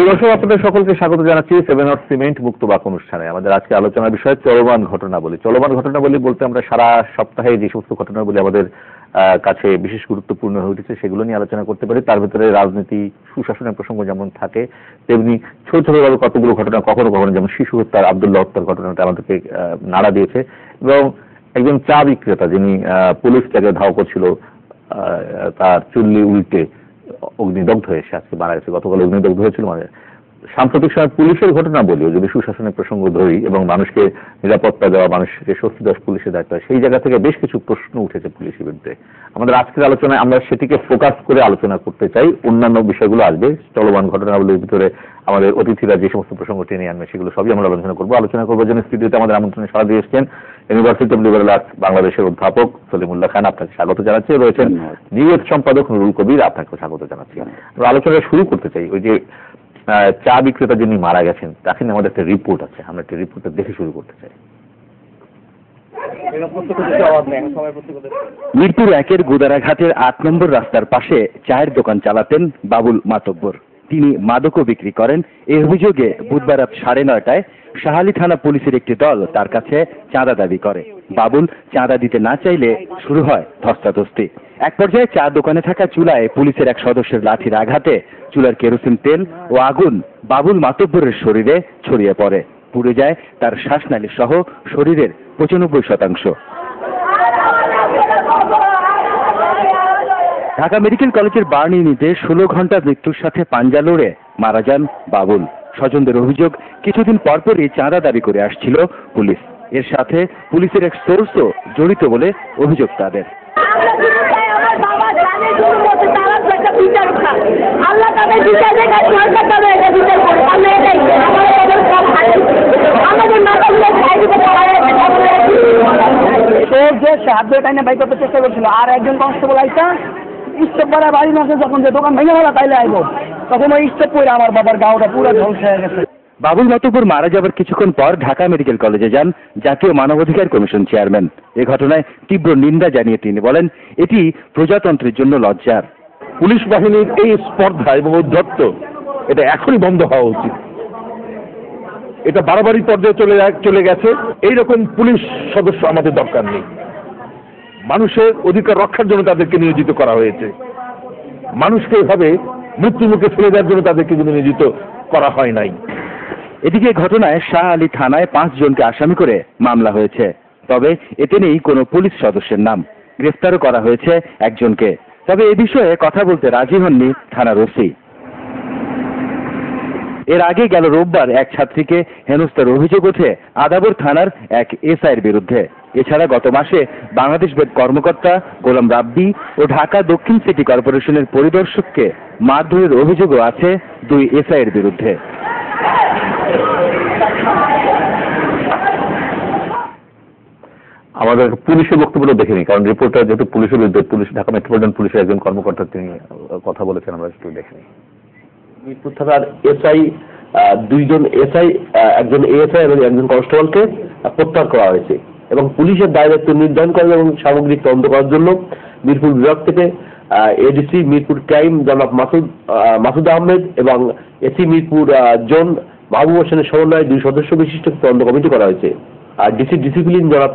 দর্শক, আপনাদের সকলকে স্বাগত জানাচ্ছি সেভেন নট সিমেন্ট মুক্ত বাক অনুষ্ঠানে। আমাদের আজকে আলোচনার বিষয় চলমান ঘটনাবলী। চলমান ঘটনাবলী বলতে আমরা সারা সপ্তাহে যে সমস্ত ঘটনাবলী আমাদের কাছে বিশেষ গুরুত্বপূর্ণ হয়ে উঠেছে সেগুলো নিয়ে আলোচনা করতে পারি। তার ভিতরে রাজনীতি, সুশাসনের প্রসঙ্গ যেমন থাকে, তেমনি ছোট ছোটভাবে কতগুলো ঘটনা কখনো কখনো, যেমন শিশু হত্যার, আব্দুল্লাহ হত্যার ঘটনাটা আমাদেরকে নাড়া দিয়েছে। এবং একজন চা বিক্রেতা যিনি পুলিশ তাকে ধাওয়া করছিল, তার চুল্লি উল্টে অগ্নিদগ্ধ হয়েছে, আজকে মারা গেছে, গতকাল অগ্নিদগ্ধ হয়েছিল। মানে সাম্প্রতিক সময় পুলিশের ঘটনা বলিও যদি সুশাসনের প্রসঙ্গ ধরি এবং মানুষকে নিরাপত্তা দেওয়া, মানুষকে স্বস্তি দেওয়া পুলিশের দায়িত্ব, সেই জায়গা থেকে বেশ কিছু প্রশ্ন উঠেছে পুলিশের বিরুদ্ধে। আমাদের আজকের আলোচনায় আমরা সেটিকে ফোকাস করে আলোচনা করতে চাই। অন্যান্য বিষয়গুলো আসবে চলমান ঘটনাগুলোর ভিতরে। আমাদের অতিথিরা যে সমস্ত প্রসঙ্গ টেনে আনবে সেগুলো সবই আমরা আলোচনা করবো। যেন স্টুডিওতে আমাদের আমন্ত্রণে সাড়া দিয়ে এসছেন ইউনিভার্সিটি অব লিবারেল আর্টস বাংলাদেশের অধ্যাপক সলিমুল্লাহ খান, আপনাকে স্বাগত জানাচ্ছি। রয়েছেন নিউজ সম্পাদক নুরুল কবির, আপনাকে স্বাগত জানাচ্ছি। আমরা আলোচনা শুরু করতে চাই। ওই যে চা বিক্রেতা যিনি মারা গেছেন তাকে নিয়ে আমাদের একটা রিপোর্ট আছে, আমরা একটা রিপোর্টটা দেখে শুরু করতে চাই। মিরপুর 1-এর গোদারাঘাটের 8 নম্বর রাস্তার পাশে চায়ের দোকান চালাতেন বাবুল মাতব্বর। তিনি মাদকও বিক্রি করেন। এই অভিযোগে বুধবার রাত 9:30টায় শাহালি থানা পুলিশের একটি দল তার কাছে চাঁদা দাবি করে। বাবুল চাঁদা দিতে না চাইলে শুরু হয় ধস্তাধস্তি। এক পর্যায়ে চা দোকানে থাকা চুলায় পুলিশের এক সদস্যের লাঠির আঘাতে চুলার কেরোসিন তেল ও আগুন বাবুল মাতব্বরের শরীরে ছড়িয়ে পড়ে। পুড়ে যায় তার শ্বাসনালী সহ শরীরের 95%। ঢাকা মেডিকেল কলেজের বার্ন ইউনিটে 16 ঘন্টা মৃত্যুর সাথে পাঞ্জা লড়ে মারা যান বাবুল। স্বজনদের অভিযোগ, কিছুদিন পরপরই চাঁদা দাবি করে আসছিল পুলিশ। এর সাথে পুলিশের এক সোর্সও জড়িত বলে অভিযোগ তাদের। চেষ্টা করছিল আর একজন কনস্টেবল আইসা স্টেপ পরে বাড়ি মাসে যখন যে দোকান ভেঙে ফেলা তাইলে আইব, তখন ওই স্টেপ পরে আমার বাবার গাওটা পুরো ধ্বংস হয়ে গেছে। বাবুল মাতব্বর মারা যাবার কিছুক্ষণ পর ঢাকা মেডিকেল কলেজে যান জাতীয় মানবাধিকার কমিশন চেয়ারম্যান। এ ঘটনায় তীব্র নিন্দা জানিয়ে তিনি বলেন, এটি প্রজাতন্ত্রের জন্য লজ্জার। পুলিশ বাহিনীর এই স্পর্ধা এবং ঔদ্ধত্য এটা এখনই বন্ধ হওয়া উচিত। এটা বাড়াবাড়ি পর্যায়ে চলে গেছে। এইরকম পুলিশ সদস্য আমাদের দরকার নেই। মানুষের অধিকার রক্ষার জন্য তাদেরকে নিয়োজিত করা হয়েছে। মানুষকে এভাবে মৃত্যু মুখে ফেলে দেওয়ার জন্য তাদেরকে নিয়োজিত করা হয় নাই। এদিকে ঘটনায় শাহ আলী থানায় 5 জনকে আসামি করে মামলা হয়েছে। তবে এতে নেই কোনো পুলিশ সদস্যের নাম। গ্রেফতারও করা হয়েছে একজনকে। তবে এ বিষয়ে কথা বলতে রাজি হননি থানার ওসি। এর আগে গেল রোববার এক ছাত্রীকে হেনস্থার অভিযোগ ওঠে আদাবর থানার এক এসআইয়ের বিরুদ্ধে। এছাড়া গত মাসে বাংলাদেশ বেদ কর্মকর্তা গোলাম রাব্বি ও ঢাকা দক্ষিণ সিটি কর্পোরেশনের পরিদর্শককে মারধরের অভিযোগও আছে 2 এসআইয়ের বিরুদ্ধে। আমাদের পুলিশের বক্তব্যটা দেখেনি, কারণ রিপোর্টটা যেহেতু পুলিশের বিরুদ্ধে, পুলিশ ঢাকা মেট্রোপলিটন পুলিশের একজন কর্মকর্তা তিনি কথা বলেছেন, আমরা একটু দেখেনি। মিরপুর থানার এসআই, 2 জন এসআই, একজন এএসআই এবং একজন কনস্টেবলকে প্রত্যাহার করা হয়েছে এবং পুলিশের দায়িত্ব নির্ধারণ করা এবং সামগ্রিক তদন্ত করার জন্য মিরপুর বিভাগ থেকে এডিসি মিরপুর ক্রাইম জনাব মাসুদ আহমেদ এবং এসি মিরপুর জোন মাহবুব হোসেনের সমন্বয়ে 2 সদস্য বিশিষ্ট তদন্ত কমিটি করা হয়েছে। আর ডিসি ডিসিপ্লিন জনাব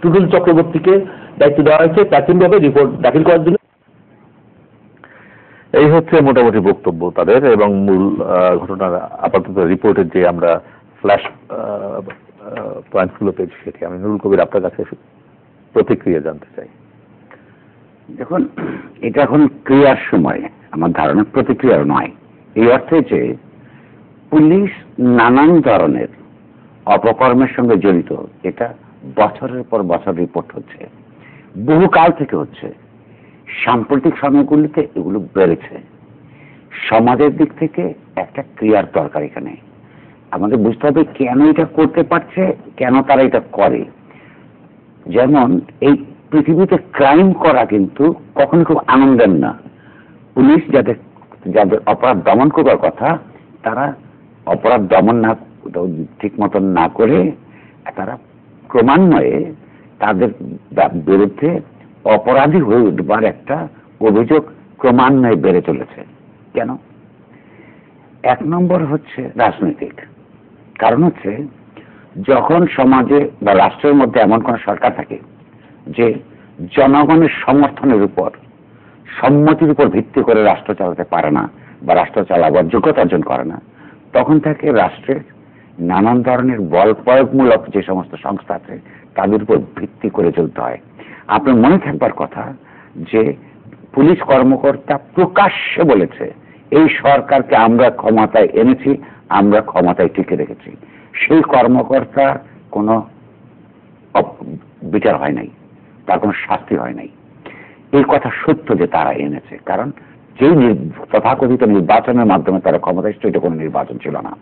টুটুল চক্রবর্তীকে দায়িত্ব দেওয়া হয়েছে প্রাথমিকভাবে রিপোর্ট দাখিল করার জন্য। এই হচ্ছে মোটামুটি বক্তব্য তাদের এবং মূল ঘটনার আপাতত রিপোর্টের যে আমরা ফ্ল্যাশ পয়েন্টগুলো পেয়েছি সেটি আমি নুরুল কবির আপনার কাছে প্রতিক্রিয়া জানতে চাই। দেখুন, এটা এখন ক্রিয়ার সময়, আমার ধারণা প্রতিক্রিয়ার নয়। এই অর্থে যে পুলিশ নানান ধরনের অপকর্মের সঙ্গে জড়িত, এটা বছরের পর বছর রিপোর্ট হচ্ছে, বহুকাল থেকে হচ্ছে। সাম্প্রতিক সময়গুলিতে এগুলো বেড়েছে। সমাজের দিক থেকে একটা ক্রিয়ার দরকার। এখানে আমাদের বুঝতে হবে কেন এটা করতে পারছে, কেন তারা এটা করে। যেমন এই পৃথিবীতে ক্রাইম করা কিন্তু কখনো খুব আনন্দের না। পুলিশ যাদের অপরাধ দমন করার কথা, তারা অপরাধ দমন না ঠিক মতন না করে তারা ক্রমান্বয়ে তাদের বিরুদ্ধে অপরাধী হয়ে উঠবার একটা অভিযোগ ক্রমান্বয়ে বেড়ে চলেছে। কেন? এক নম্বর হচ্ছে রাজনৈতিক কারণ হচ্ছে যখন সমাজে বা রাষ্ট্রের মধ্যে এমন কোন সরকার থাকে যে জনগণের সমর্থনের উপর সম্মতির উপর ভিত্তি করে রাষ্ট্র চালাতে পারে না বা রাষ্ট্র চালাবার যোগ্যতা অর্জন করে না, তখন থেকে রাষ্ট্রের নানান ধরনের বল প্রয়োগমূলক যে সমস্ত সংস্থা আছে তাদের উপর ভিত্তি করে চলতে হয়। আপনার মনে থাকবার কথা যে পুলিশ কর্মকর্তা প্রকাশ্যে বলেছে এই সরকারকে আমরা ক্ষমতায় এনেছি, আমরা ক্ষমতায় টিকে রেখেছি। সেই কর্মকর্তা কোনো বিচার হয় নাই, তার কোনো শাস্তি হয় নাই। এই কথা সত্য যে তারা এনেছে, কারণ যেই তথাকথিত নির্বাচনের মাধ্যমে তারা ক্ষমতায় এসেছে, এটা কোনো নির্বাচন ছিল না।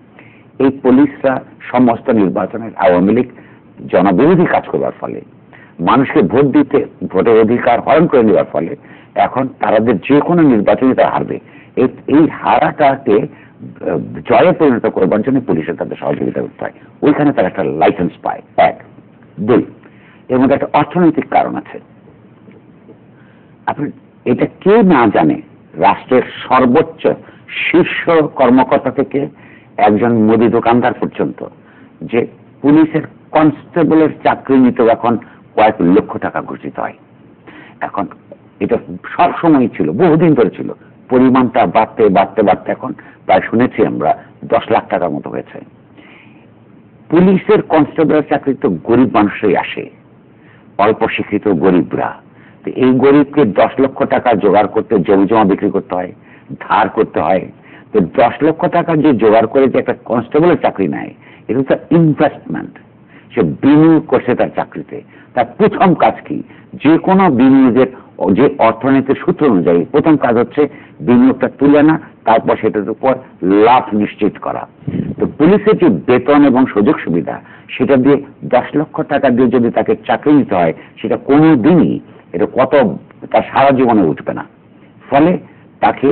এই পুলিশরা সমস্ত নির্বাচনের আওয়ামী লীগ জনবিরোধী কাজ করবার ফলে, মানুষকে ভোট দিতে ভোটের অধিকার হরণ করে নেওয়ার ফলে এখন তাদের যে কোনো নির্বাচনে তারা হারবে। এই হারাটাকে জয়ে পরিণত করবার জন্য পুলিশের তাদের সহযোগিতা করতে হয়, ওইখানে তারা একটা লাইসেন্স পায়। এক, দুই, এর মধ্যে একটা অর্থনৈতিক কারণ আছে। আপনি এটা কেউ না জানে, রাষ্ট্রের সর্বোচ্চ শীর্ষ কর্মকর্তা থেকে একজন মুদি দোকানদার পর্যন্ত যে পুলিশের কনস্টেবলের চাকরি নিতে এখন কয়েক লক্ষ টাকা ঘোষিত হয়। এখন এটা সব সময় ছিল, বহুদিন ধরে ছিল, পরিমাণটা বাড়তে বাড়তে বাড়তে এখন প্রায় শুনেছি আমরা 10 লাখ টাকার মতো হয়েছে। পুলিশের কনস্টেবলের চাকরি তো গরিব মানুষই আসে, অল্প শিক্ষিত গরিবরা। তো এই গরিবকে 10 লক্ষ টাকা জোগাড় করতে জমি জমা বিক্রি করতে হয়, ধার করতে হয়। তো 10 লক্ষ টাকা যে জোগাড় করে যে একটা কনস্টেবলের চাকরি নেয়, এটা হচ্ছে ইনভেস্টমেন্ট। সে বিনিয়োগ করছে তার চাকরিতে। তার প্রথম কাজ কি? যে কোনো বিনিয়োগের যে অর্থনীতির সূত্র অনুযায়ী প্রথম কাজ হচ্ছে বিনিয়োগটা তুলে আনা, তারপর সেটার উপর লাভ নিশ্চিত করা। তো পুলিশের যে বেতন এবং সুযোগ সুবিধা, সেটা দিয়ে 10 লক্ষ টাকা দিয়ে যদি তাকে চাকরি নিতে হয়, সেটা কোনো দিনই এটা তার সারা জীবনে উঠবে না। ফলে তাকে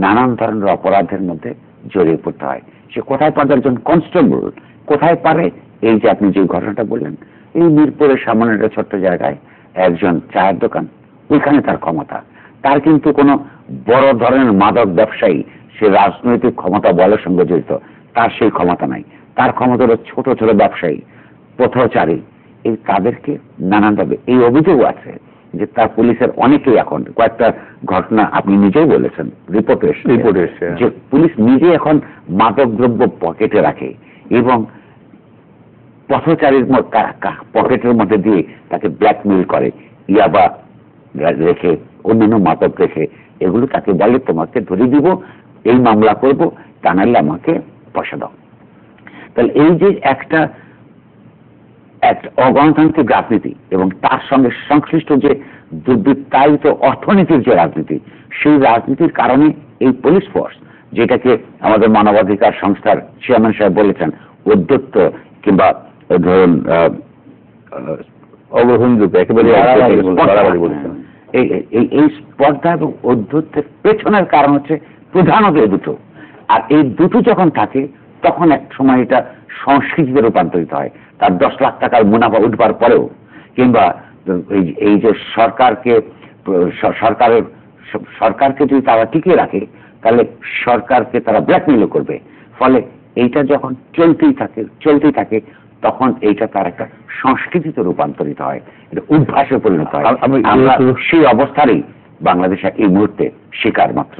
নানান ধরনের অপরাধের মধ্যে জড়িয়ে পড়তে হয়। সে কোথায় পারে? একজন কনস্টেবল কোথায় পারে? এই যে আপনি যে ঘটনাটা বললেন, এই মিরপুরের সামনে একটা ছোট্ট জায়গায় একজন চায়ের দোকান, ওইখানে তার ক্ষমতা। তার কিন্তু কোনো বড় ধরনের মাদক ব্যবসায়ী, সে রাজনৈতিক ক্ষমতা বলের সঙ্গে জড়িত, তার সেই ক্ষমতা নাই। তার ক্ষমতা হলো ছোট ছোট ব্যবসায়ী, পথচারী, এই তাদেরকে নানানভাবে এই অভিযোগ আছে যে তার পুলিশের অনেকেই এখন কয়েকটা ঘটনা আপনি নিজেই বলেছেন, রিপোর্টে এসেছে যে পুলিশ নিজে এখন মাদক দ্রব্য পকেটে রাখে এবং পথচারীর পকেটের মধ্যে দিয়ে তাকে ব্ল্যাকমেইল করে, ইয়াবা রেখে, অন্যান্য মাদক রেখে, এগুলো তাকে বলে তোমাকে ধরে দিব, এই মামলা করব, তা নাহলে আমাকে পয়সা দাও। তাহলে এই যে একটা অগণতান্ত্রিক রাজনীতি এবং তার সঙ্গে সংশ্লিষ্ট যে দুর্বৃত্তায়িত অর্থনীতির যে রাজনীতি, সেই রাজনীতির কারণে এই পুলিশ ফোর্স, যেটাকে আমাদের মানবাধিকার সংস্থার চেয়ারম্যান সাহেব বলেছেন উদ্যত্ত কিংবা ধরুন অগ্রহণযোগ্য, একেবারে এই স্পর্ধা এবং উদ্ধত্তের পেছনের কারণ হচ্ছে প্রধানত এই দুটো। আর এই দুটো যখন থাকে তখন এক সময় এটা সংস্কৃতিতে রূপান্তরিত হয়। তার 10 লাখ টাকার মুনাফা উঠবার পরেও, কিংবা এই যে সরকারকে যদি তারা টিকিয়ে রাখে, তাহলে সরকারকে তারা ব্ল্যাকমেইল করবে। ফলে এইটা যখন চলতেই থাকে তখন এইটা তার একটা সংস্কৃতিতে রূপান্তরিত হয়, এটা অভ্যাসে পরিণত হয়। আমরা সেই অবস্থারই বাংলাদেশে এই মুহূর্তে শিকার মাত্র।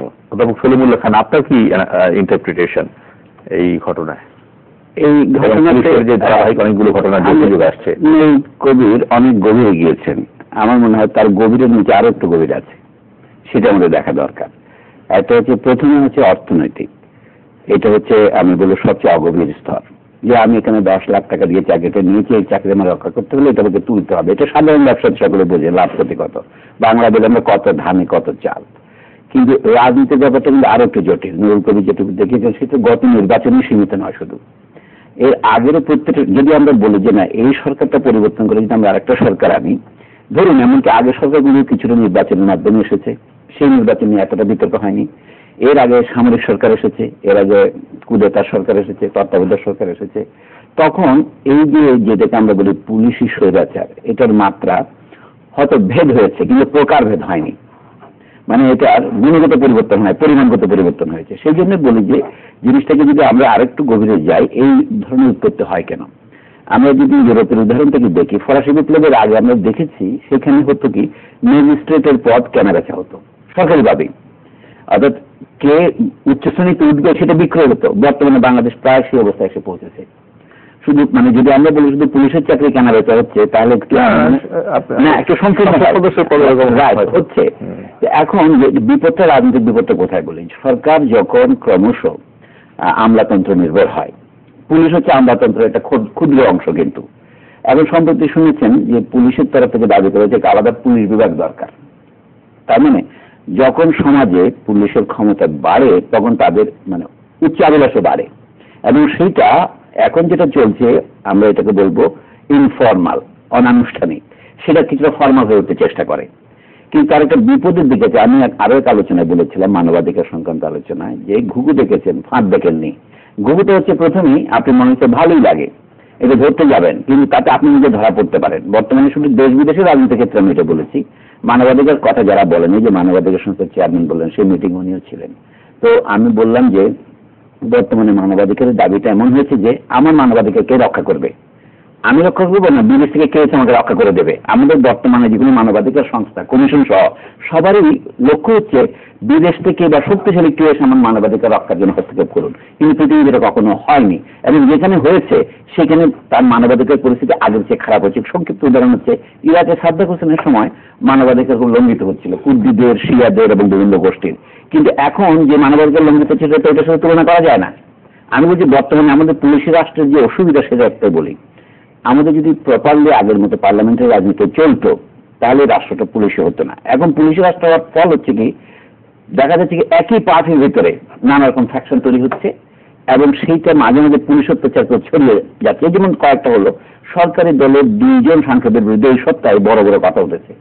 সলিমুল্লাহ খান, আপনার কি ইন্টারপ্রিটেশন এই ঘটনায়? এই ঘটনাতে যে ধারাবাহিক অনেকগুলো ঘটনা যোগ আসছে, কবির অনেক গভীরে গিয়েছেন। আমার মনে হয় তার গভীরের নিচে আরো একটু গভীর আছে, সেটা আমাদের দেখা দরকার। একটা হচ্ছে, প্রথমে হচ্ছে অর্থনৈতিক। এটা হচ্ছে আমি বলবো সবচেয়ে অগভীর স্তর, যে আমি এখানে 10 লাখ টাকা দিয়ে চাকরিটা নিয়েছি, এই চাকরি আমার রক্ষা করতে হলে এটা আমাকে তুলতে হবে। এটা সাধারণ ব্যবসা সকলে বোঝে, লাভ ক্ষতি কত, বাংলাদেশে আমরা কত ধানে কত চাল। কিন্তু রাজনীতির ব্যাপারটা কিন্তু আরো একটু জটিল। নুরুল কবির যেটুকু দেখেছেন সেটা গত নির্বাচনে সীমিত নয় শুধু, এর আগেরও প্রত্যেকটা। যদি আমরা বলি যে না এই সরকারটা পরিবর্তন করে যদি আমরা আরেকটা সরকার আনি, ধরুন এমনকি আগের সরকারগুলো কিছুটা নির্বাচনের মাধ্যমে এসেছে, সেই নির্বাচন নিয়ে এতটা বিতর্ক হয়নি। এর আগে সামরিক সরকার এসেছে, এর আগে কুদেতার সরকার এসেছে, তত্ত্বাবধায়ক সরকার এসেছে। তখন এই যে যেটাকে আমরা বলি পুলিশি স্বৈরাচার, এটার মাত্রা হয়তো ভেদ হয়েছে কিন্তু প্রকারভেদ হয়নি। মানে এটার গুণগত পরিবর্তন হয়, পরিমাণগত পরিবর্তন হয়েছে। সেই জন্য বলি যে জিনিসটাকে যদি আমরা আরেকটু গভীরে যাই, এই ধরনের উৎপত্তি হয় কেন। আমরা যদি ইউরোপের উদাহরণ থেকে দেখি, ফরাসি বিপ্লবের আগে আমরা দেখেছি সেখানে হতো কি, ম্যাজিস্ট্রেটের পদ কেনা বেচা হতো সরকারিভাবেই, অর্থাৎ কে উচ্চ শ্রেণীতে উঠবে সেটা বিক্রয় হতো। বর্তমানে বাংলাদেশ প্রায় সেই অবস্থায় এসে পৌঁছেছে। শুধু মানে যদি আমরা বলি শুধু পুলিশের চাকরি কেনা বেচা হচ্ছে, তাহলে একটু সংকীর্ণ হচ্ছে। এখন বিপদটা, রাজনৈতিক বিপদটা কোথায় বলি, সরকার যখন ক্রমশ আমলাতন্ত্র নির্ভর হয়, পুলিশ হচ্ছে আমলাতন্ত্রের একটা ক্ষুদ্র অংশ। কিন্তু এখন সম্প্রতি শুনেছেন যে পুলিশের তরফ থেকে দাবি করা হচ্ছে আলাদা পুলিশ বিভাগ দরকার। তার মানে যখন সমাজে পুলিশের ক্ষমতা বাড়ে তখন তাদের মানে উচ্চাভিলাষও বাড়ে, এবং সেইটা এখন যেটা চলছে আমরা এটাকে বলবো ইনফর্মাল, অনানুষ্ঠানিক, সেটা কিছুটা ফর্মাল হয়ে উঠতে চেষ্টা করে। কিন্তু তার একটা বিপদের দিকে আছে। আমি আরো এক আলোচনায় বলেছিলাম, মানবাধিকার সংক্রান্ত আলোচনায়, যে ঘুঘু দেখেছেন ফাঁদ দেখেননি। ঘুঘুটা হচ্ছে প্রথমেই আপনি মনে হচ্ছে ভালোই লাগে, এটা ধরতে যাবেন, কিন্তু তাতে আপনি নিজে ধরা পড়তে পারেন। বর্তমানে শুধু দেশ বিদেশের রাজনীতির ক্ষেত্রে আমি এটা বলেছি, মানবাধিকার কথা যারা বলেন, এই যে মানবাধিকার সংস্থার চেয়ারম্যান বললেন, সেই মিটিং উনিও ছিলেন। তো আমি বললাম যে বর্তমানে মানবাধিকারের দাবিটা এমন হয়েছে যে আমার মানবাধিকার কে রক্ষা করবে, আমি রক্ষা করবো না, বিদেশ থেকে কে আমাকে রক্ষা করে দেবে। আমাদের বর্তমানে যেগুলো মানবাধিকার সংস্থা, কমিশন সহ সবারই লক্ষ্য হচ্ছে বিদেশ থেকে বা শক্তিশালী কেউ এসে আমার মানবাধিকার রক্ষার জন্য হস্তক্ষেপ করুন। কিন্তু পৃথিবীতে এটা কখনো হয়নি, এবং যেখানে হয়েছে সেখানে তার মানবাধিকার পরিস্থিতি আগের চেয়ে খারাপ হচ্ছে। সংক্ষিপ্ত উদাহরণ হচ্ছে ইরাকে সাদ্দাম হোসেনের সময় মানবাধিকার খুব লঙ্ঘিত হচ্ছিল, কুর্দিদের, শিয়াদের এবং বিভিন্ন গোষ্ঠীর। কিন্তু এখন যে মানবাধিকার লঙ্ঘিত হচ্ছে সেটা এটার সাথে তুলনা করা যায় না। আমি বলছি বর্তমানে আমাদের পুলিশি রাষ্ট্রের যে অসুবিধা সেটা একটাই বলি, আমাদের যদি প্রপারলি আগের মতো পার্লামেন্টের রাজনীতি চলতো তাহলে রাষ্ট্রটা পুলিশে হতো না। এখন পুলিশি রাষ্ট্র হওয়ার ফল হচ্ছে কি, দেখা যাচ্ছে কি একই পার্টির ভিতরে নানা রকম ফ্যাকশন তৈরি হচ্ছে, এবং সেইটা মাঝে মাঝে পুলিশ অত্যাচার করে ছড়িয়ে যাচ্ছে। যেমন কয়েকটা হলো, সরকারি দলের 2জন সাংসদের বিরুদ্ধে এই সপ্তাহে বড় বড় কথা উঠেছে।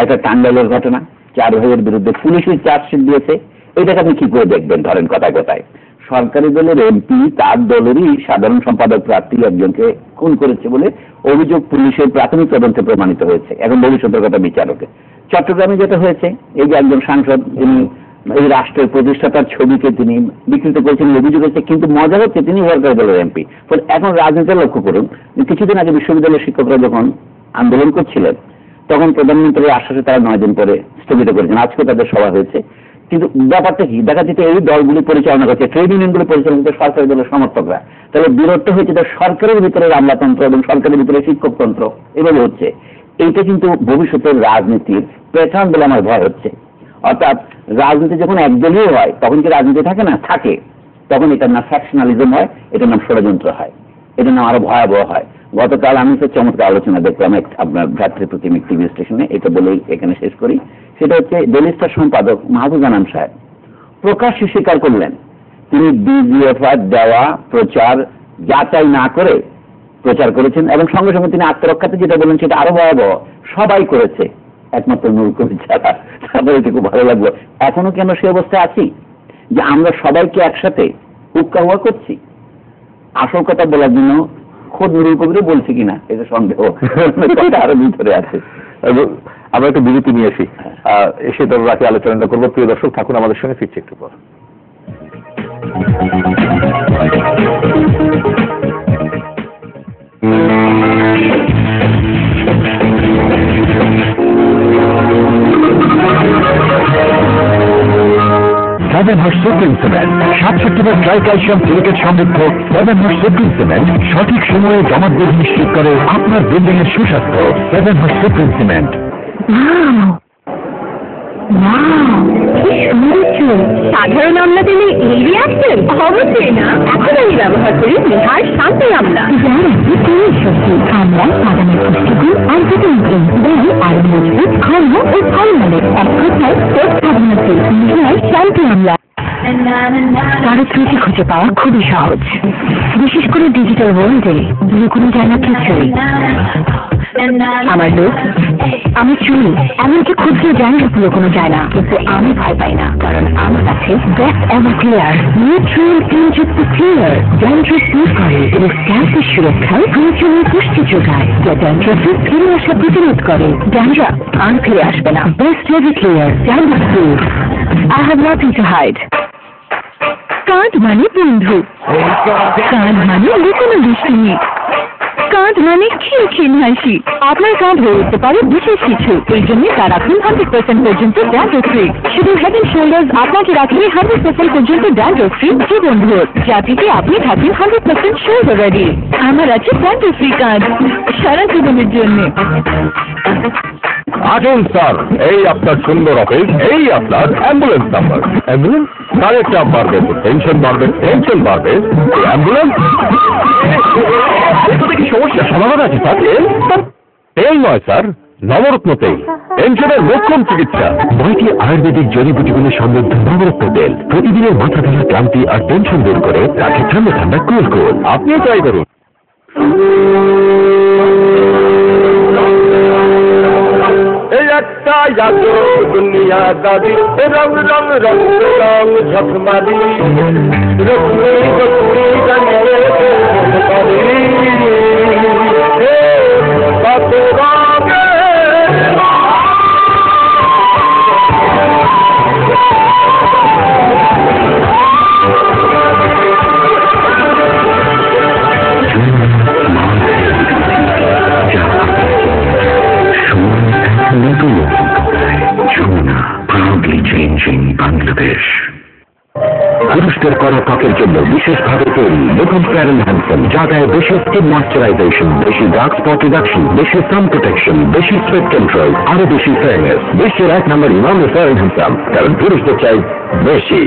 একটা টাঙ্গাইলের ঘটনা, 4 ভাইয়ের বিরুদ্ধে পুলিশের চার্জশিট দিয়েছে। এটাকে আপনি কি করে দেখবেন? ধরেন কথায় কথায় সরকারি দলের এমপি তার দলেরই সাধারণ সম্পাদক প্রার্থী একজনকে খুন করেছে বলে অভিযোগ পুলিশের প্রাথমিক তদন্তে প্রমাণিত হয়েছে। এখন ভবিষ্যতের কথা বিচারকে। চট্টগ্রামে যেটা হয়েছে, এই যে একজন সাংসদ যিনি এই রাষ্ট্রের প্রতিষ্ঠাতার ছবিকে তিনি বিকৃত করেছেন অভিযোগ হয়েছে, কিন্তু মজা হচ্ছে তিনি সরকারি দলের এমপি। ফলে এখন রাজনীতি লক্ষ্য করুন, কিছুদিন আগে বিশ্ববিদ্যালয়ের শিক্ষকরা যখন আন্দোলন করছিলেন তখন প্রধানমন্ত্রীর আশ্বাসে তারা 9 দিন পরে স্থগিত করেছেন। আজকে তাদের সভা হয়েছে। কিন্তু ব্যাপারটা কি, দেখা যেতে এই দলগুলি পরিচালনা করছে, ট্রেড ইউনিয়নগুলি পরিচালনা করছে সরকারি দলের সমর্থকরা। তাহলে বিরক্ত হয়েছে সরকারের ভিতরে আমলাতন্ত্র এবং সরকারের ভিতরে শিক্ষকতন্ত্র এভাবে হচ্ছে। এইটা কিন্তু ভবিষ্যতের রাজনীতির প্যাটার্ন বলে আমার ভয় হচ্ছে। অর্থাৎ রাজনীতি যখন একদলীয় হয় তখন কি রাজনীতি থাকে না? থাকে। তখন এটার নাম ফ্যাকশনালিজম হয়, এটার নাম ষড়যন্ত্র হয়, এটার নাম আরো ভয়াবহ হয়। গতকাল আমি তো চমৎকার আলোচনা দেখলাম আপনার ভ্রাতৃপ্রতিম টিভি স্টেশনে, এটা বলেই এখানে শেষ করি। সেটা হচ্ছে ডেলিস্টার সম্পাদক মাহবুব আনাম সাহেব প্রকাশ্যে স্বীকার করলেন তিনি ডিজিএফআই দেওয়া প্রচার যাচাই না করে প্রচার করেছেন, এবং সঙ্গে সঙ্গে তিনি আত্মরক্ষাতে যেটা বললেন সেটা আরো ভয়াবহ, সবাই করেছে একমাত্র নূর কবি ছাড়া। তারপরে এটা খুব ভালো লাগলো। এখনো কেন সে অবস্থায় আছি যে আমরা সবাইকে একসাথে হুক্কা হুয়া করছি? আসল কথা বলার জন্য খোদ নুরুল কবিরও বলছে কিনা এটা সন্দেহ, আরো ভিতরে আছে। আমরা একটু বিরতি নিয়ে আসি, এসে ধরো রাখি আলোচনাটা করবো। প্রিয় দর্শক থাকুন আমাদের সঙ্গে, ফিরছি একটু পর। Seven horse supreme cement 67 tri calcium silicate সমৃদ্ধ সেভেন হর্স সুপ্রিম সিমেন্ট সঠিক সময়ে জমাটবেদ নিশ্চিত করে আপনার বিল্ডিং এর সুস্বাস্থ্য। Seven horse supreme cement. সাধারণ আমলা দিলে এই রিয়াকশন অবশ্যই না। এখন আমি ব্যবহার করি নিহার শান্ত আমলা, আমলা বাদামের পুষ্টিগুণ আর ভিটামিন দেয় আরো মজবুত ঘন ও ফলমূলে। এক কথায় নিহার শান্ত আমলা। কারো ত্রুটি খুঁজে পাওয়া খুবই সহজ, বিশেষ করে ডিজিটাল ওয়ার্ল্ডে লুকোনো যায় না কিছুই। আমার লোক, আমি চুরি, এমনকি ক্ষুদ্র জায়গা লুকোনো যায় না, কিন্তু আমি ভয় পাই না, কারণ আমার কাছে আছে বেস্ট এভার ক্লিয়ার নিউট্রাল তিনযুক্ত ক্লিয়ার ড্যান্ড্রফ দূর করে এবং স্ক্যাল্পের সুরক্ষায় প্রয়োজনীয় পুষ্টি যোগায় যা ড্যান্ড্রফের ফিরে আসা প্রতিরোধ করে। ড্যান্ড্রফ আর ফিরে আসবে না। বেস্ট এভার ক্লিয়ার ড্যান্ড্রফ দূর। I have nothing to hide. কাঁধ মানে বন্ধু, কাঁধ মানে লুকোনো দুষ্টুমি, কাঁধ মানে খিলখিল হাসি। আপনার কাঁধ হয়ে উঠতে পারে বিশেষ কিছু, এই জন্য তা রাখুন 100% পর্যন্ত ড্যান্ড্রফ ফ্রি। শুধু হেড এন্ড শোল্ডার্স আপনাকে রাখবে 100% পর্যন্ত ড্যান্ড্রফ ফ্রি জীবনভর, যা থেকে আপনি থাকেন 100% শোল্ডার রেডি। আমার আছে ড্যান্ড্রফ ফ্রি কাঁধ সারা জীবনের জন্য। আসুন স্যার, এই আপনার সুন্দর অফিস, এই আপনার অ্যাম্বুলেন্স নাম্বার। অ্যাম্বুলেন্স কারের চাপ বাড়বে, টেনশন বাড়বে, টেনশন বাড়বে, অ্যাম্বুলেন্স কি সমস্যা সমাধান আছে স্যার? তেল নয় স্যার, নবরত্ন তেল, টেনশনের মোক্ষম চিকিৎসা। 9টি আয়ুর্বেদিক জড়িবুটিগুলো সমৃদ্ধ নবরত্ন তেল প্রতিদিনের মাথা ধরা ক্লান্তি আর টেনশন দূর করে রাখে ঠান্ডা ঠান্ডা কুল কুল। আপনিও ট্রাই করুন। এই একটা দুনিয়া দাদি রং রং রং রং ঝকমারি রশ্মি রশ্মি জানিয়ে কত রঙে proudly changing Bangladesh. পুরুষদের করা ত্বকের জন্য বিশেষভাবে তৈরি নতুন ফেয়ার এন্ড হ্যান্ডসাম, যা দেয় বেশি স্কিন ময়শ্চারাইজেশন, বেশি ডার্ক স্পট রিডাকশন, বেশি সান প্রোটেকশন, বেশি সোয়েট কন্ট্রোল, আরো বেশি ফেয়ারনেস। বিশ্বের 1 নম্বর ইমাম ফেয়ার এন্ড হ্যান্ডসাম, কারণ পুরুষদের চাই বেশি।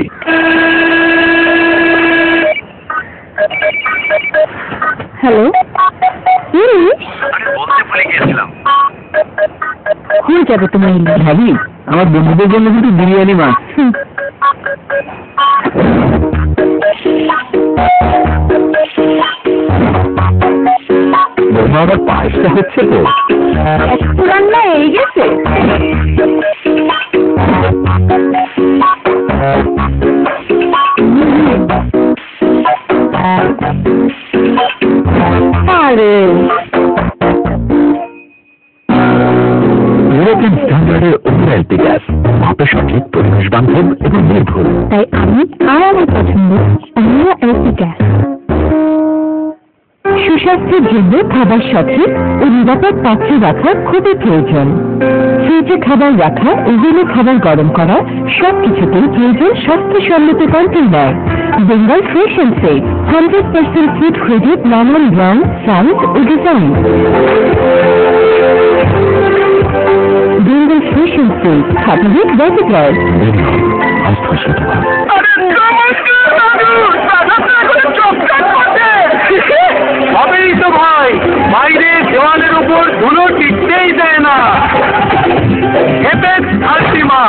হ্যালো, হয়ে যাবে তোমার ভাবি, আমার বন্ধুদের জন্য কিন্তু বিরিয়ানি মাছ। আবার পায়েসটা হচ্ছে তো রান্না হয়ে গেছে। আরে ইউরোপিয়ান স্ট্যান্ডার্ডের ওএলপি গ্যাস মাপে সঠিক, পরিবেশ বান্ধব এবং নির্ভুল। তাই আমি আর আমার পছন্দ এলপি গ্যাস। সুস্বাস্থ্যের জন্য খাবার সঠিক ও নিরাপদ পাত্রে রাখা খুবই প্রয়োজন। ফ্রিজে খাবার রাখা, ওভেনে খাবার গরম করা সবকিছুতেই প্রয়োজন স্বাস্থ্যসম্মত container. Bengal fresh and safe 100% food credit, normal রং, সাইজ ও design. Bengal fresh and safe খাবারের ব্যবহার। হবেই তো ভাই, বাইরে দেওয়ালের উপর ধুলো টিকতেই দেয় না। Apex Ultima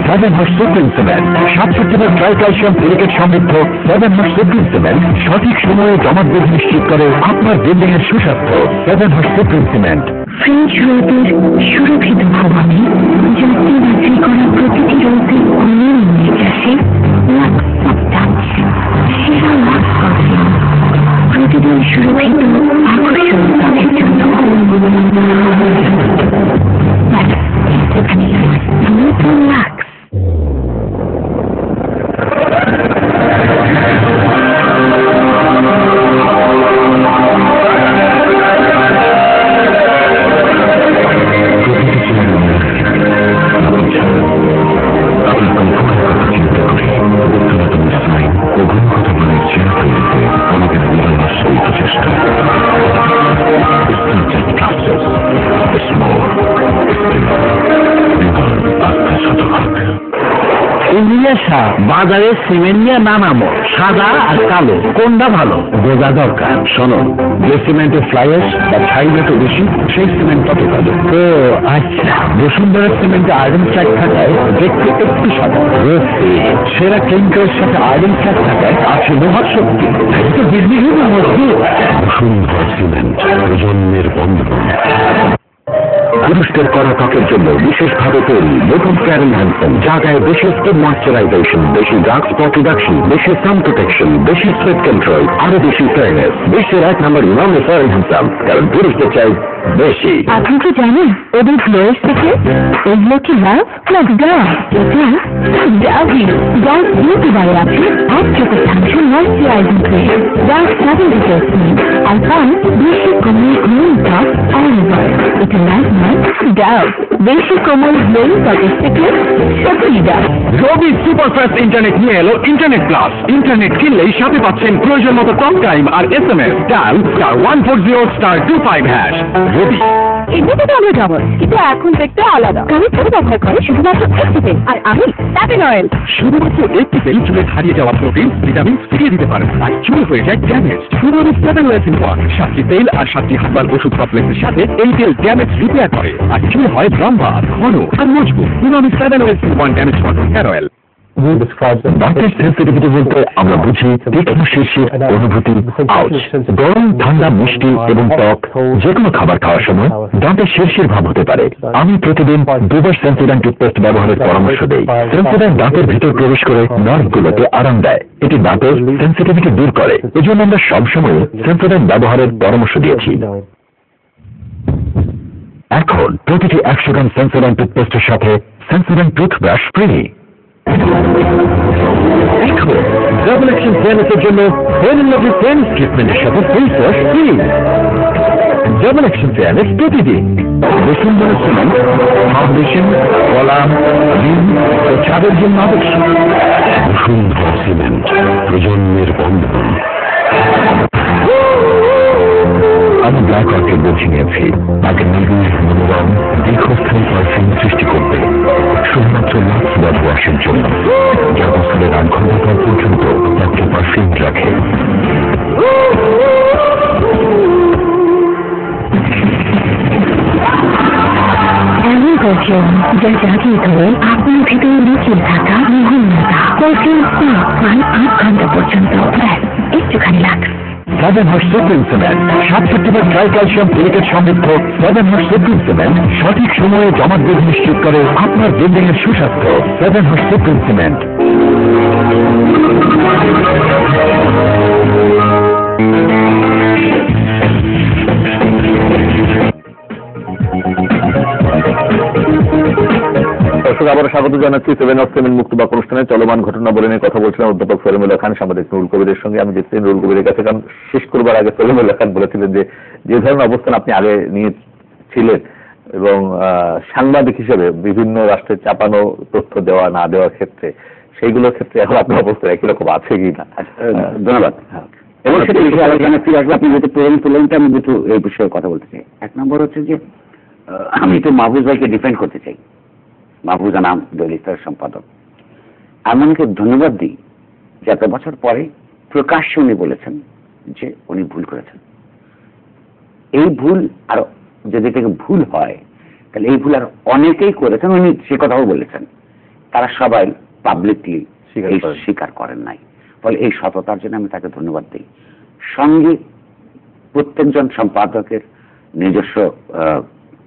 7 horse supreme cement 67 tri calcium silicate সমৃদ্ধ 7 হর্স সুপ্রিম সিমেন্ট সঠিক সময়ে জমাটবদ্ধ নিশ্চিত করে আপনার বিল্ডিং এর সুস্বাস্থ্য। 7 হর্স সুপ্রিম সিমেন্ট। ফ্রেঞ্চ রোদের সুরক্ষিত ভবনে যাত্রী বাছাই করা প্রতিটি রোগের অনেক নির্যাসে সেরা লাভ করছেন প্রতিদিন সুরক্ষিত আকর্ষণ তাদের জন্য নতুন লাক্স। বাজারে সিমেন্ট নিয়ে নামাবো, সাদা আর কালো কোনটা ভালো বোঝা দরকার। শোনো, যে সিমেন্টের ফ্লাইস বা ছাই যত বেশি সেই সিমেন্ট তত ভালো। তো আচ্ছা, বসুন্ধরার সিমেন্টে আয়রন স্ল্যাগ থাকায় দেখতে একটু সাদা, সেরা ক্লিংকারের সাথে আয়রন স্ল্যাগ থাকায় আছে লোহার শক্তি, বিল্ডিং মজবুত। বসুন্ধরা সিমেন্ট, প্রজন্মের বন্ধন। পুরুষদের করা ত্বকের জন্য বিশেষভাবে তৈরি নতুন ফেয়ার এন্ড হ্যান্ডসাম, যা দেয় বেশি স্কিন ময়শ্চারাইজেশন, বেশি ডার্ক স্পট রিডাকশন, বেশি সান প্রোটেকশন, বেশি সোয়েট কন্ট্রোল, আরো বেশি ফেয়ারনেস। বিশ্বের 1 নম্বর ইমামে ফেয়ার এন্ড হ্যান্ডসাম, কারণ পুরুষদের চাই বেশি। আপনি কি জানেন ওদের গ্লোয়ের থেকে এগুলো কি লাভ না ডাভ? এটা ডাভি। ডাভ বিউটি বারে আছে এক চোখের থাকছে ময়শ্চারাইজিং ক্রিম, ডাভ 70% আর পান বেশি কোমল গ্লোয়িং ত্বক অল ওভার। এটা লাভ নয়, ডাভ। বেশি কোমল গ্লোয়িং ত্বকের থেকে সত্যি ডাভ। রবি সুপারফাস্ট ইন্টারনেট নিয়ে এলো ইন্টারনেট প্লাস। ইন্টারনেট কিনলেই সাথে পাচ্ছেন প্রয়োজন মতো টক টাইম আর SMS। ডায়াল *140*25#। রবি। এমনিতে তো আমরা ডাবল, কিন্তু এখন দেখতে আলাদা। আমি ছোট ব্যবহার করে শুধুমাত্র একটি তেল, আর আমি স্যাভিন অয়েল। শুধুমাত্র একটি তেল চুলে হারিয়ে যাওয়া প্রোটিন ভিটামিন ফিরিয়ে দিতে পারে, আর চুল হয়ে যায় ড্যামেজ। শুধুমাত্র 7 ওয়েলস ইন 1। 7টি তেল আর 7টি হার্বাল ওষুধ কমপ্লেক্সের সাথে এই তেল ড্যামেজ রিপেয়ার করে, আর চুল হয় লম্বা, ঘন আর মজবুত। শুধুমাত্র 7 oils in 1 damage control hair oil. দাঁতের সেন্সিটিভিটি বলতে আমরা বুঝি তীক্ষ্ণ শীর্ষের অনুভূতি, আউচ, গরম, ঠান্ডা, মিষ্টি এবং টক যে কোনো খাবার খাওয়ার সময় দাঁতের শিরশির ভাব হতে পারে। আমি প্রতিদিন 2 বার সেন্সোডাইন টুথপেস্ট ব্যবহারের পরামর্শ দেই। সেন্সোডাইন দাঁতের ভিতর প্রবেশ করে নার্ভগুলোতে আরাম দেয়। এটি দাঁতের সেন্সিটিভিটি দূর করে। এজন্য আমরা সবসময় সেন্সোডাইন ব্যবহারের পরামর্শ দিয়েছি। এখন প্রতিটি 100 গ্রাম সেন্সোডাইন টুথপেস্টের সাথে সেন্সোডাইন টুথব্রাশ ফ্রি। এখন ডাবল অ্যাকশন ফেয়ারনেসের জন্য ফেয়ারনেস ফেয়ারনেস ট্রিটমেন্টের সাথে face wash free. Double action fairness প্রতিদিন। Bashundhara cement, foundation, column, ring ও ছাদের জন্য আবশ্যক। বসুন্ধরা সিমেন্ট, প্রজন্মের বন্ধন। আমি ব্ল্যাক অর্কিড বেছে নিয়েছি আগে নিবিড়, মনোরম, দীর্ঘস্থায়ী পারফিউম সৃষ্টি করতে, শুধুমাত্র লাক্স বডি ওয়াশের জন্য, যা বছরের 8 ঘন্টা পর পর্যন্ত মাত্র পারফিউম রাখে। এমন পারফিউম যা জাগিয়ে তোলে আপনার ভিতরে লুকিয়ে থাকা মোহনীয়তা। পারফিউম পান 8 ঘন্টা পর্যন্ত, ব্যাস একটুখানি Lux. 7 horse supreme cement, 60% try calcium silicate সমৃদ্ধ 7 হার্স সুপ্রিম সিমেন্ট সঠিক সময়ে জমাট বেঁধে নিশ্চিত করে আপনার বিল্ডিং এর সুস্বাস্থ্য। 7 হার্স সুপ্রিম সিমেন্ট। দর্শক, আবারও স্বাগত জানাচ্ছি 7 অফ সিমেন্ট মুক্ত বাক অনুষ্ঠানে। চলমান ঘটনা বলে নিয়ে কথা বলছিলাম অধ্যাপক সলিমুল্লাহ খান, সাংবাদিক নুরুল কবিরের সঙ্গে। আমি দেখছি নুরুল কবিরের কাছে, কারণ শেষ করবার আগে সলিমুল্লাহ খান বলেছিলেন যে ধরনের অবস্থান আপনি আগে নিয়েছিলেন এবং সাংবাদিক হিসেবে বিভিন্ন রাষ্ট্রের চাপানো তথ্য দেওয়া না দেওয়ার ক্ষেত্রে, সেইগুলোর ক্ষেত্রে এখন আপনার অবস্থা একই রকম আছে কি না? ধন্যবাদ। এবং সেটা বিষয়ে আলোচনা ফিরে আসবো। আপনি যেহেতু পুরনো তুলেন, আমি দুটো এই বিষয়ে কথা বলতে চাই। 1 নম্বর হচ্ছে যে আমি তো মাহফুজ ভাইকে ডিফেন্ড করতে চাই। মাহফুজ নাম দলিতের সম্পাদক। আমি ওনাকে ধন্যবাদ দিই যে এত বছর পরে প্রকাশ্যে উনি বলেছেন যে উনি ভুল করেছেন। এই ভুল আর যদি থেকে ভুল হয় তাহলে এই ভুল আর অনেকেই করেছেন, উনি সে কথাও বলেছেন। তারা সবাই পাবলিকলি স্বীকার করেন নাই। ফলে এই সততার জন্য আমি তাকে ধন্যবাদ দিই। সঙ্গে প্রত্যেকজন সম্পাদকের নিজস্ব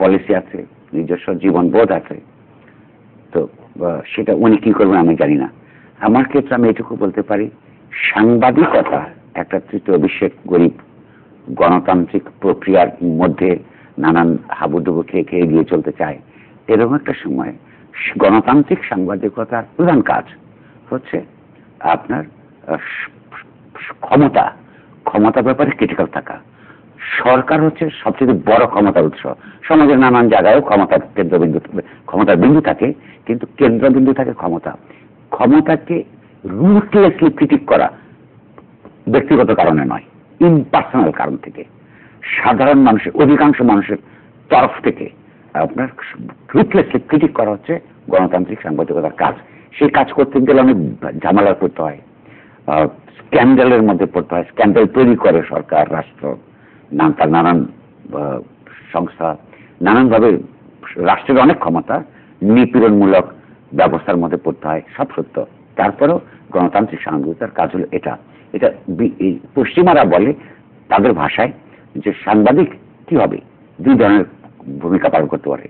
পলিসি আছে, নিজস্ব জীবনবোধ আছে। তো সেটা উনি কি করবেন আমি জানি না। আমার ক্ষেত্রে আমি এটুকু বলতে পারি, সাংবাদিকতা একটা তৃতীয় বিশ্বের গরিব গণতান্ত্রিক প্রক্রিয়ার মধ্যে নানান হাবুডুবু খেয়ে এগিয়ে চলতে চায়। এরকম একটা সময় গণতান্ত্রিক সাংবাদিকতার প্রধান কাজ হচ্ছে আপনার ক্ষমতা ব্যাপারে ক্রিটিক্যাল থাকা। সরকার হচ্ছে সবচেয়ে বড় ক্ষমতার উৎস। সমাজের নানান জায়গায়ও ক্ষমতার বিন্দু থাকে, কিন্তু কেন্দ্রবিন্দু থাকে ক্ষমতাকে রুটলেসলি ক্রিটিক করা ব্যক্তিগত কারণে নয়, ইমপার্সোনাল কারণ থেকে, সাধারণ মানুষের, অধিকাংশ মানুষের তরফ থেকে আপনার রুটলেসলি ক্রিটিক করা হচ্ছে গণতান্ত্রিক সাংবাদিকতার কাজ। সেই কাজ করতে গেলে অনেক ঝামেলা পড়তে হয়, স্ক্যান্ডালের মধ্যে পড়তে হয়। স্ক্যান্ডাল তৈরি করে সরকার, রাষ্ট্র, তার নানান সংস্থা, নানানভাবে রাষ্ট্রের অনেক ক্ষমতা নিপীড়নমূলক ব্যবস্থার মধ্যে পড়তে হয়। সব সত্য। তারপরেও গণতান্ত্রিক সাংবাদিকতার কাজ হলো এটা। পশ্চিমারা বলে তাদের ভাষায় যে সাংবাদিক কি হবে, 2 ধরনের ভূমিকা পালন করতে পারে।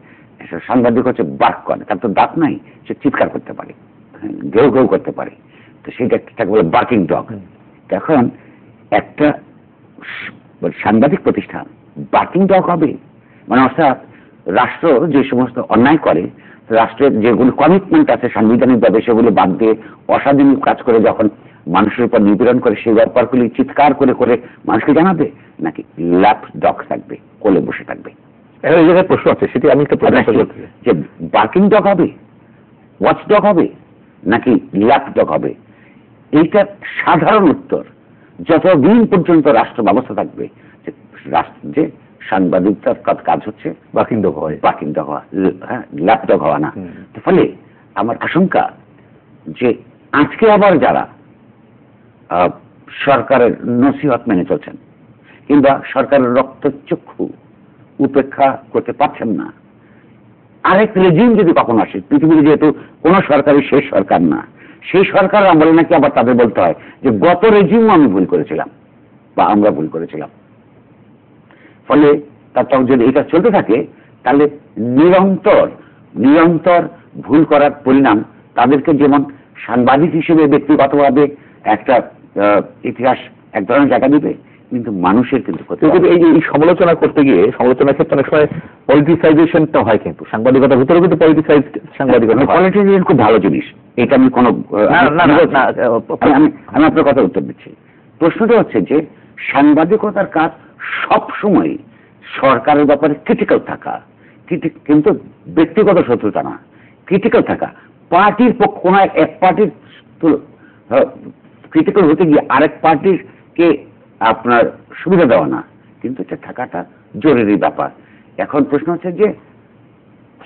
সাংবাদিক হচ্ছে বার্ক করে, তার তো দাঁত নাই, সে চিৎকার করতে পারে, ঘেউ ঘেউ করতে পারে, তো সেটা তাকে বলে বার্কিং ডগ। এখন একটা সাংবাদিক প্রতিষ্ঠান বার্কিং ডগ হবে, মানে অর্থাৎ রাষ্ট্র যে সমস্ত অন্যায় করে, রাষ্ট্রের যেগুলো কমিটমেন্ট আছে সাংবিধানিকভাবে সেগুলো বাদ দিয়ে অসাধু কাজ করে যখন মানুষের উপর নিপীড়ন করে সেই ব্যাপারগুলি চিৎকার করে করে মানুষকে জানাবে, নাকি ল্যাপ ডগ থাকবে, কোলে বসে থাকবে? এই জায়গায় প্রশ্ন আছে, সেটি আমি একটা প্রশ্ন করতে চাই যে বার্কিং ডগ হবে, ওয়াচ ডগ হবে, নাকি ল্যাপ ডগ হবে? এইটার সাধারণ উত্তর যতদিন পর্যন্ত রাষ্ট্র ব্যবস্থা থাকবে যে সাংবাদিকতার কাজ হচ্ছে বার্কিং ডগ হয়, বার্কিং ডগ হওয়া, হ্যাঁ, ল্যাপ ডগ হওয়া না। ফলে আমার আশঙ্কা যে আজকে আবার যারা সরকারের নসিহত মেনে চলছেন কিংবা সরকারের রক্তচক্ষু উপেক্ষা করতে পারছেন না, আরেক রেজিম যদি কখনো আসে, পৃথিবীর যেহেতু কোন সরকারই শেষ সরকার না, সেই সরকার আমলে নাকি আবার তাদের বলতে হয় যে গত রেজিমও আমি ভুল করেছিলাম বা আমরা ভুল করেছিলাম। ফলে তার যদি এটা চলতে থাকে তাহলে নিরন্তর ভুল করার পরিণাম তাদেরকে যেমন সাংবাদিক হিসেবে ব্যক্তিগতভাবে একটা ইতিহাস এক ধরনের জায়গা দিবে, কিন্তু মানুষের কিন্তু এই সমালোচনা করতে গিয়ে সমালোচনার ক্ষেত্রে অনেক সময় পলিটিসাইজেশনটা হয়, কিন্তু সাংবাদিকতার ভিতরে কিন্তু পলিটিসাইজ সাংবাদিকতা। পলিটিসাইজেশন খুব ভালো জিনিস, এটা আমি কোনো আমি আপনার কথা উত্তর দিচ্ছি। প্রশ্নটা হচ্ছে যে সাংবাদিকতার কাজ সব সময় সরকারের ব্যাপারে ক্রিটিক্যাল থাকা, কিন্তু ব্যক্তিগত শত্রুতা না, ক্রিটিক্যাল থাকা। পার্টির পক্ষ এক পার্টির ক্রিটিক্যাল হতে গিয়ে আরেক পার্টিকে আপনার সুবিধা দেওয়া না, কিন্তু এটা থাকাটা জরুরি ব্যাপার। এখন প্রশ্ন হচ্ছে যে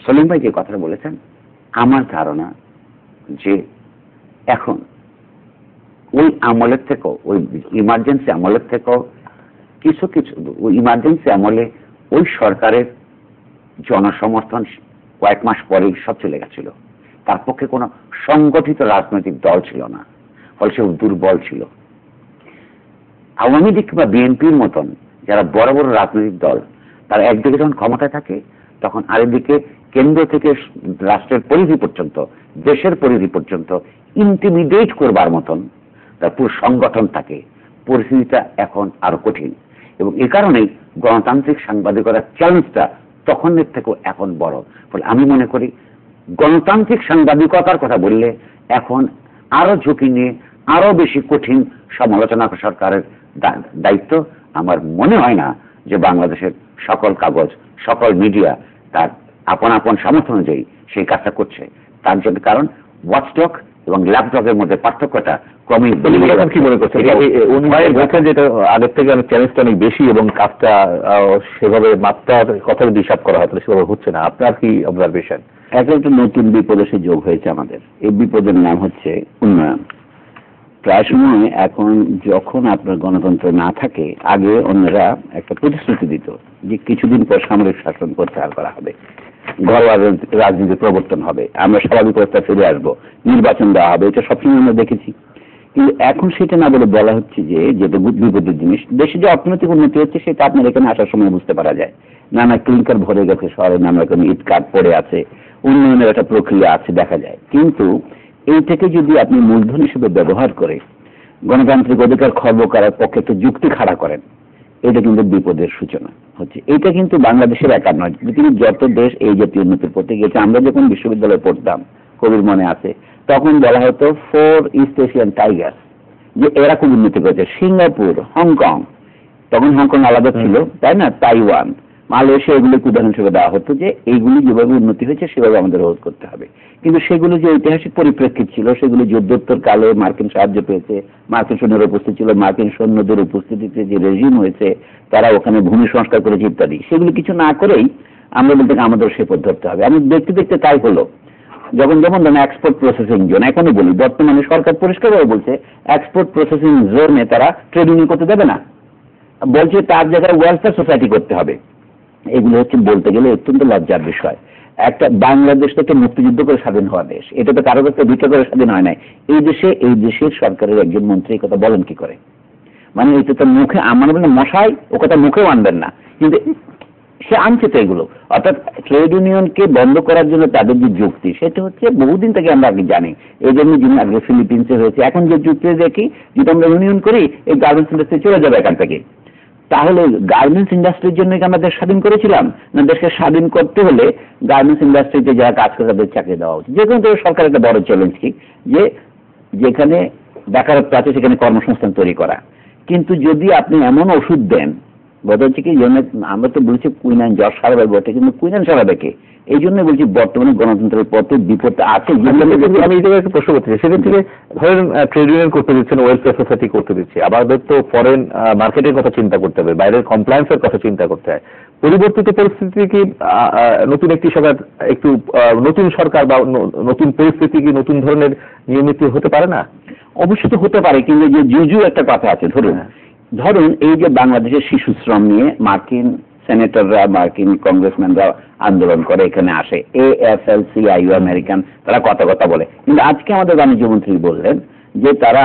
সলিম ভাই যে কথাটা বলেছেন, আমার ধারণা যে এখন ওই আমলের থেকেও, ওই ইমার্জেন্সি আমলের থেকেও কিছু ওই ইমার্জেন্সি আমলে ওই সরকারের জনসমর্থন কয়েক মাস পরেই সব চলে গেছিল, তার পক্ষে কোনো সংগঠিত রাজনৈতিক দল ছিল না, ফলে সে দুর্বল ছিল। আওয়ামী লীগ বা বিএনপির মতন যারা বড় বড় রাজনৈতিক দল, তারা একদিকে যখন ক্ষমতায় থাকে তখন আরেকদিকে কেন্দ্র থেকে রাষ্ট্রের পরিধি পর্যন্ত, দেশের পরিধি পর্যন্ত ইন্টিমিডেট করবার মতন তার পুরো সংগঠন থাকে। পরিস্থিতিটা এখন আরো কঠিন, এবং এ কারণেই গণতান্ত্রিক সাংবাদিকতার চ্যালেঞ্জটা তখনের থেকেও এখন বড়। ফলে আমি মনে করি গণতান্ত্রিক সাংবাদিকতার কথা বললে এখন আরো ঝুঁকি নিয়ে আরো বেশি কঠিন সমালোচনা সরকারের দায়িত্ব। আমার মনে হয় না যে বাংলাদেশের সকল কাগজ, সকল মিডিয়া তার আপন আপন সামর্থ্য অনুযায়ী সেই কাজটা করছে। তার জন্য কারণ ওয়াচডগ এবং ল্যাপডগের মধ্যে পার্থক্যটা ক্রমেই কি মনে করছেন? বলছেন যে আগের থেকে অনেক চ্যালেঞ্জটা অনেক বেশি এবং কাজটা সেভাবে মাত্রার কথা যদি হিসাব করা হয় তাহলে সেভাবে হচ্ছে না। আপনার কি অবজারভেশন? একটা নতুন বিপদ এসে যোগ হয়েছে আমাদের। এই বিপদের নাম হচ্ছে উন্নয়ন। প্রায় সময় এখন যখন আপনার গণতন্ত্র না থাকে, আগে অন্যরা একটা প্রতিশ্রুতি দিত যে কিছুদিন পর সামরিক শাসন প্রত্যাহার করা হবে, ঘরোয়া রাজনীতির প্রবর্তন হবে, আমরা স্বাভাবিক অবস্থায় ফিরে আসবো, নির্বাচন দেওয়া হবে, এটা সবসময় আমরা দেখেছি। কিন্তু এখন সেটা না বলে বলা হচ্ছে যে যেটা বিপদের জিনিস, দেশে যে অর্থনৈতিক উন্নতি হচ্ছে সেটা আপনার এখানে আসার সময় বুঝতে পারা যায়। নানা ক্লিনিকার ভরে গেছে শহরে, নানা রকম ইট কাঠ পড়ে আছে, উন্নয়নের একটা প্রক্রিয়া আছে দেখা যায়। কিন্তু এই থেকে যদি আপনি মূলধন হিসেবে ব্যবহার করে গণতান্ত্রিক অধিকার খর্ব করার পক্ষে একটা যুক্তি খাড়া করেন, এটা কিন্তু বিপদের সূচনা হচ্ছে। এটা কিন্তু বাংলাদেশের একা নয়, পৃথিবীর যত দেশ এই জাতীয় উন্নতির পথে গেছে। আমরা যখন বিশ্ববিদ্যালয়ে পড়তাম, কবির মনে আছে, তখন বলা হতো 4 ইস্ট এশিয়ান টাইগার, যে এরা খুব উন্নতি করেছে। সিঙ্গাপুর, হংকং, তখন হংকং আলাদা ছিল, তাই না, তাইওয়ান, মালয়েশিয়া, এগুলোকে উদাহরণ হিসেবে দেওয়া হতো যে এইগুলি যেভাবে উন্নতি হয়েছে সেভাবে আমাদের রোধ করতে হবে। কিন্তু সেগুলো যে ঐতিহাসিক পরিপ্রেক্ষিত ছিল, সেগুলো যুদ্ধোত্তর কালে মার্কিন সাহায্য পেয়েছে, মার্কিন সৈন্যের উপস্থিত ছিল, মার্কিন সৈন্যদের উপস্থিতিতে যে রেজিম হয়েছে, তারা ওখানে ভূমি সংস্কার করেছে ইত্যাদি, সেগুলো কিছু না করেই আমরা বলতে আমাদের সে পথ ধরতে হবে। আমি দেখতে দেখতে তাই হলো। যেমন ধরেন এক্সপোর্ট প্রসেসিং জোন, এখনই বলি, বর্তমানে সরকার পরিষ্কারভাবে বলছে এক্সপোর্ট প্রসেসিং জোনে তারা ট্রেডিং করতে দেবে না, বলছে তার জায়গায় ওয়েলফেয়ার সোসাইটি করতে হবে। এগুলো হচ্ছে বলতে গেলে অত্যন্ত লজ্জার বিষয়। একটা বাংলাদেশ থেকে মুক্তিযুদ্ধ করে স্বাধীন হওয়া দেশ, এটা তো কারো কাছে ভিক্ষা করে স্বাধীন হয় নাই। এই দেশের সরকারের একজন মন্ত্রী এই কথা বলেন কি করে? মানে এটা তো মুখে, আমার বলে মশাই ও কথা মুখেও আনবেন না, কিন্তু সে আনছে তো এগুলো। অর্থাৎ ট্রেড ইউনিয়নকে বন্ধ করার জন্য তাদের যে যুক্তি সেটা হচ্ছে বহুদিন থেকে আমরা আগে জানি, এই জন্য যিনি আগে ফিলিপিন্সে হয়েছে, এখন যে যুক্তি দেখি যদি আমরা ইউনিয়ন করি এই গার্মেন্টস ইন্ডাস্ট্রি চলে যাবে এখান থেকে। তাহলে গার্মেন্টস ইন্ডাস্ট্রির জন্য কি আমরা দেশ স্বাধীন করেছিলাম? না দেশকে স্বাধীন করতে হলে গার্মেন্টস ইন্ডাস্ট্রিতে যারা কাজ করে তাদের চাকরি দেওয়া উচিত। যে কোনো সরকার একটা বড় চ্যালেঞ্জ কি যে যেখানে বেকারত্ব আছে সেখানে কর্মসংস্থান তৈরি করা। কিন্তু যদি আপনি এমন ওষুধ দেন, বোধ হচ্ছে কি আমরা তো বলছি কুইনাইন জ্বর সারাবে বটে, কিন্তু কুইনাইন সারাবে কে? এই জন্য বলছি বর্তমানে গণতন্ত্রের পথে বিপদ আছে। আমি এই জায়গায় একটা প্রশ্ন করতে চাই, সেদিন থেকে ধরেন ট্রেড ইউনিয়ন করতে দিচ্ছেন, ওয়েলফেয়ার সোসাইটি করতে দিচ্ছে, আমাদের তো ফরেন মার্কেটের কথা চিন্তা করতে হবে, বাইরের কমপ্লায়েন্সের কথা চিন্তা করতে হয়। পরিবর্তিত পরিস্থিতি কি নতুন একটি সরকার একটু নতুন সরকার বা নতুন পরিস্থিতি কি নতুন ধরনের নিয়মিত হতে পারে না? অবশ্যই তো হতে পারে, কিন্তু যে জুজু একটা কথা আছে। ধরুন এই যে বাংলাদেশের শিশু শ্রম নিয়ে মার্কিন সেনেটররা, মার্কিন কংগ্রেসম্যানরা আন্দোলন করে এখানে আসে, AFL-CIO আমেরিকান, তারা কথা বলে, কিন্তু আজকে আমাদের বাণিজ্য মন্ত্রী বললেন যে তারা